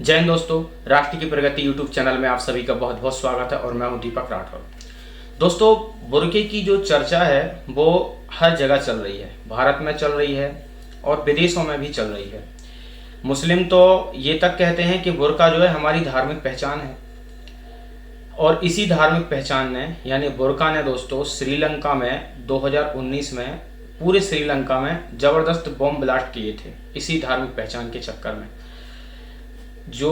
जय हिंद दोस्तों, राष्ट्र की प्रगति यूट्यूब चैनल में आप सभी का बहुत बहुत स्वागत है और मैं हूं दीपक राठौर। दोस्तों, बुर्के की जो चर्चा है वो हर जगह चल रही है, भारत में चल रही है और विदेशों में भी चल रही है। मुस्लिम तो ये तक कहते हैं कि बुर्का जो है हमारी धार्मिक पहचान है और इसी धार्मिक पहचान ने यानी बुर्का ने दोस्तों श्रीलंका में 2019 में पूरे श्रीलंका में ज़बरदस्त बॉम्ब ब्लास्ट किए थे इसी धार्मिक पहचान के चक्कर में। जो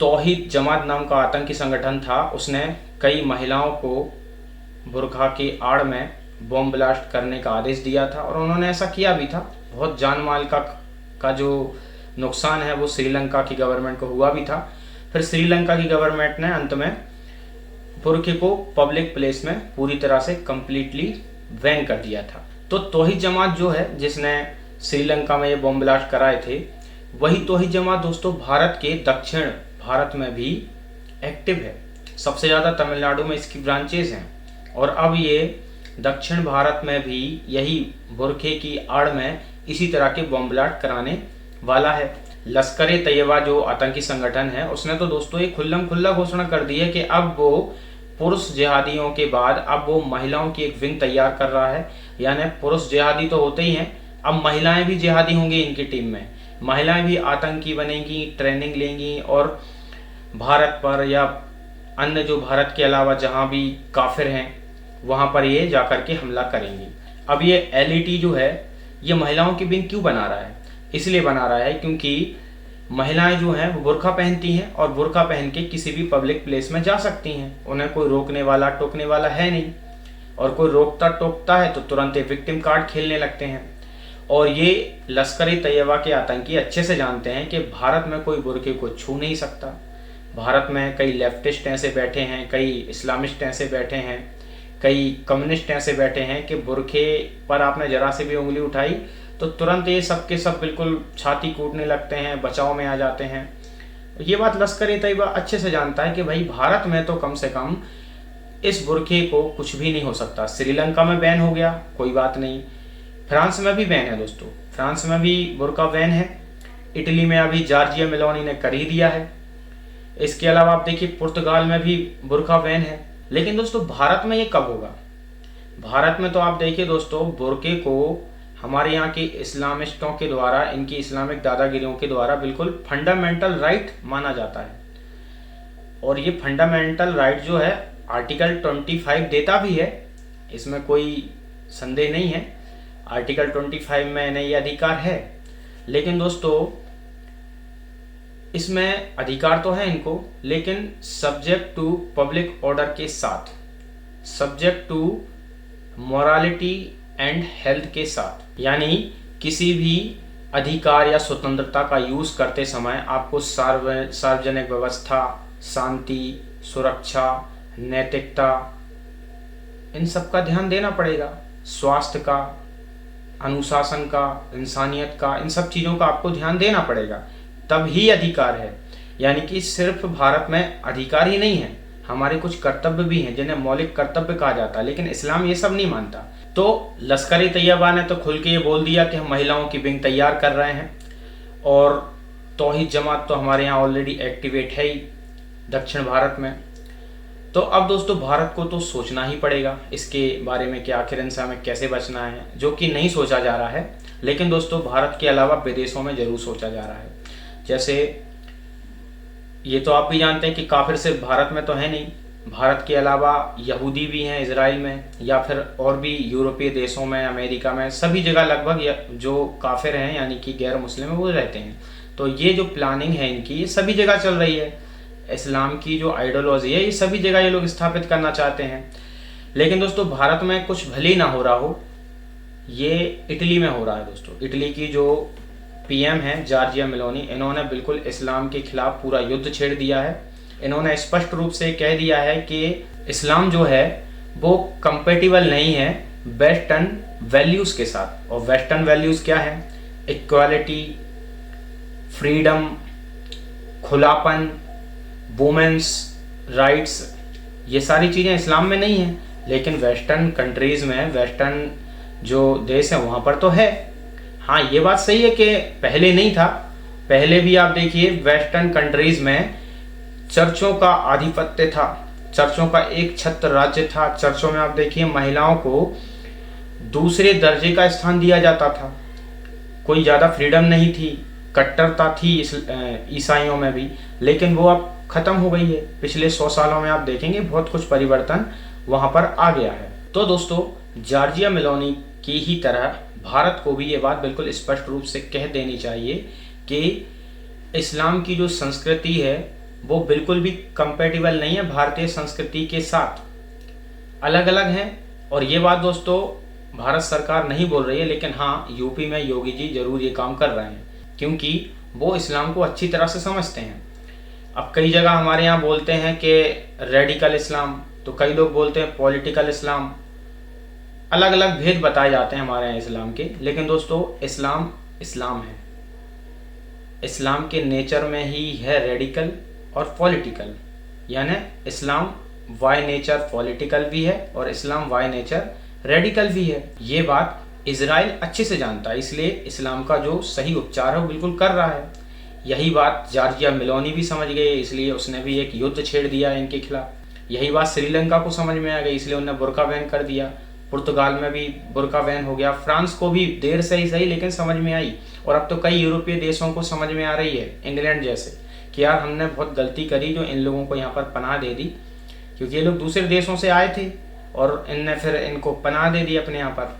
तौहीद जमात नाम का आतंकी संगठन था उसने कई महिलाओं को बुर्का की आड़ में बॉम्ब ब्लास्ट करने का आदेश दिया था और उन्होंने ऐसा किया भी था। बहुत जान माल का जो नुकसान है वो श्रीलंका की गवर्नमेंट को हुआ भी था। फिर श्रीलंका की गवर्नमेंट ने अंत में बुर्के को पब्लिक प्लेस में पूरी तरह से कंप्लीटली बैन कर दिया था। तो तौहीद जमात जो है जिसने श्रीलंका में ये बॉम्ब ब्लास्ट कराए थे, वही तौहीद जमात दोस्तों भारत के दक्षिण भारत में भी एक्टिव है। सबसे ज़्यादा तमिलनाडु में इसकी ब्रांचेज हैं और अब ये दक्षिण भारत में भी यही बुर्के की आड़ में इसी तरह के बॉम्ब ब्लास्ट कराने वाला है। लश्कर-ए-तैयबा जो आतंकी संगठन है उसने तो दोस्तों ये खुल्लम खुल्ला घोषणा कर दी है कि अब वो पुरुष जिहादियों के बाद अब वो महिलाओं की एक विंग तैयार कर रहा है। यानी पुरुष जिहादी तो होते ही हैं, अब महिलाएं भी जिहादी होंगी इनकी टीम में। महिलाएं भी आतंकी बनेंगी, ट्रेनिंग लेंगी और भारत पर या अन्य जो भारत के अलावा जहां भी काफिर हैं वहां पर ये जाकर के हमला करेंगी। अब ये एलईटी जो है ये महिलाओं की विंग क्यों बना रहा है? इसलिए बना रहा है क्योंकि महिलाएं जो हैं वो बुर्का पहनती हैं और बुर्का पहन के किसी भी पब्लिक प्लेस में जा सकती हैं। उन्हें कोई रोकने वाला टोकने वाला है नहीं और कोई रोकता टोकता है तो तुरंत विक्टिम कार्ड खेलने लगते हैं। और ये लश्कर-ए-तैयबा के आतंकी अच्छे से जानते हैं कि भारत में कोई बुर्के को छू नहीं सकता। भारत में कई लेफ्टिस्ट ऐसे बैठे हैं, कई इस्लामिस्ट ऐसे बैठे हैं, कई कम्युनिस्ट ऐसे बैठे हैं कि बुर्के पर आपने जरा से भी उंगली उठाई तो तुरंत ये सब के सब बिल्कुल छाती कूटने लगते हैं, बचाव में आ जाते हैं। ये बात लश्कर-ए-तैयबा अच्छे से जानता है कि भाई भारत में तो कम से कम इस बुर्के को कुछ भी नहीं हो सकता। श्रीलंका में बैन हो गया, कोई बात नहीं। फ्रांस में भी बैन है दोस्तों, फ्रांस में भी बुर्का बैन है। इटली में अभी जॉर्जिया मेलोनी ने कर ही दिया है। इसके अलावा आप देखिए पुर्तगाल में भी बुर्का बैन है। लेकिन दोस्तों भारत में ये कब होगा? भारत में तो आप देखिए दोस्तों बुर्के को हमारे यहाँ के इस्लामिस्टों के द्वारा, इनकी इस्लामिक दादागिरियों के द्वारा बिल्कुल फंडामेंटल राइट माना जाता है। और ये फंडामेंटल राइट जो है आर्टिकल 25 देता भी है, इसमें कोई संदेह नहीं है। आर्टिकल 25 में इन्हें ये अधिकार है। लेकिन दोस्तों इसमें अधिकार तो है इनको, लेकिन सब्जेक्ट टू पब्लिक ऑर्डर के साथ, subject to morality and health के साथ। यानी किसी भी अधिकार या स्वतंत्रता का यूज करते समय आपको सार्वजनिक व्यवस्था, शांति, सुरक्षा, नैतिकता, इन सब का ध्यान देना पड़ेगा। स्वास्थ्य का, अनुशासन का, इंसानियत का, इन सब चीज़ों का आपको ध्यान देना पड़ेगा, तब ही अधिकार है। यानी कि सिर्फ भारत में अधिकार ही नहीं है, हमारे कुछ कर्तव्य भी हैं जिन्हें मौलिक कर्तव्य कहा जाता है, लेकिन इस्लाम ये सब नहीं मानता। तो लश्कर-ए-तैयबा ने तो खुल के ये बोल दिया कि हम महिलाओं की विंग तैयार कर रहे हैं और तौहीद जमात तो हमारे यहाँ ऑलरेडी एक्टिवेट है ही दक्षिण भारत में। तो अब दोस्तों भारत को तो सोचना ही पड़ेगा इसके बारे में कि आखिर इनसे हमें कैसे बचना है, जो कि नहीं सोचा जा रहा है। लेकिन दोस्तों भारत के अलावा विदेशों में जरूर सोचा जा रहा है। जैसे ये तो आप भी जानते हैं कि काफिर सिर्फ भारत में तो है नहीं, भारत के अलावा यहूदी भी हैं इजराइल में या फिर और भी यूरोपीय देशों में, अमेरिका में, सभी जगह लगभग जो काफिर हैं यानी कि गैर मुस्लिम है वो रहते हैं। तो ये जो प्लानिंग है इनकी ये सभी जगह चल रही है। इस्लाम की जो आइडियोलॉजी है ये सभी जगह ये लोग स्थापित करना चाहते हैं। लेकिन दोस्तों भारत में कुछ भले ही ना हो रहा हो, ये इटली में हो रहा है दोस्तों। इटली की जो पीएम है जॉर्जिया मेलोनी, इन्होंने बिल्कुल इस्लाम के खिलाफ पूरा युद्ध छेड़ दिया है। इन्होंने स्पष्ट रूप से कह दिया है कि इस्लाम जो है वो कंपेटिबल नहीं है वेस्टर्न वैल्यूज़ के साथ। और वेस्टर्न वैल्यूज़ क्या है? इक्वालिटी, फ्रीडम, खुलापन, वुमेन्स राइट्स, ये सारी चीज़ें इस्लाम में नहीं हैं। लेकिन वेस्टर्न कंट्रीज़ में, वेस्टर्न जो देश है वहाँ पर तो है। हाँ, ये बात सही है कि पहले नहीं था पहले भी आप देखिए वेस्टर्न कंट्रीज में चर्चों का आधिपत्य था, चर्चों का एक छत्र राज्य था। चर्चों में आप देखिए महिलाओं को दूसरे दर्जे का स्थान दिया जाता था, कोई ज़्यादा फ्रीडम नहीं थी, कट्टरता थी ईसाइयों में भी, लेकिन वो अब खत्म हो गई है। पिछले 100 सालों में आप देखेंगे बहुत कुछ परिवर्तन वहाँ पर आ गया है। तो दोस्तों, जॉर्जिया मेलोनी की ही तरह भारत को भी ये बात बिल्कुल स्पष्ट रूप से कह देनी चाहिए कि इस्लाम की जो संस्कृति है वो बिल्कुल भी कंपैटिबल नहीं है भारतीय संस्कृति के साथ, अलग अलग हैं। और ये बात दोस्तों भारत सरकार नहीं बोल रही है, लेकिन हाँ, यूपी में योगी जी जरूर ये काम कर रहे हैं, क्योंकि वो इस्लाम को अच्छी तरह से समझते हैं। अब कई जगह हमारे यहाँ बोलते हैं कि रेडिकल इस्लाम, तो कई लोग बोलते हैं पॉलिटिकल इस्लाम, अलग अलग भेद बताए जाते हैं हमारे यहाँ इस्लाम के। लेकिन दोस्तों, इस्लाम इस्लाम है, इस्लाम के नेचर में ही है रेडिकल और पॉलिटिकल, यानी इस्लाम बाय नेचर पॉलिटिकल भी है और इस्लाम बाय नेचर रेडिकल भी है। ये बात इजराइल अच्छे से जानता है, इसलिए इस्लाम का जो सही उपचार है वो बिल्कुल कर रहा है। यही बात जॉर्जिया मेलोनी भी समझ गई, इसलिए उसने भी एक युद्ध छेड़ दिया इनके खिलाफ। यही बात श्रीलंका को समझ में आ गई, इसलिए उन्होंने बुर्का बैन कर दिया। पुर्तगाल में भी बुर्का बैन हो गया। फ्रांस को भी देर से ही सही लेकिन समझ में आई, और अब तो कई यूरोपीय देशों को समझ में आ रही है, इंग्लैंड जैसे, कि यार हमने बहुत गलती करी जो इन लोगों को यहाँ पर पनाह दे दी, क्योंकि ये लोग दूसरे देशों से आए थे और इनने फिर इनको पनाह दे दी अपने यहाँ पर।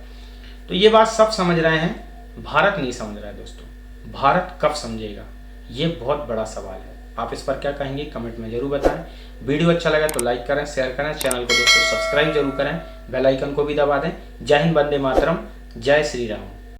तो ये बात सब समझ रहे हैं, भारत नहीं समझ रहा है दोस्तों। भारत कब समझेगा, ये बहुत बड़ा सवाल है। आप इस पर क्या कहेंगे कमेंट में जरूर बताएं। वीडियो अच्छा लगा तो लाइक करें, शेयर करें, चैनल को दोस्तों सब्सक्राइब जरूर करें, बेल आइकन को भी दबा दें। जय हिंद, वंदे मातरम, जय श्री राम।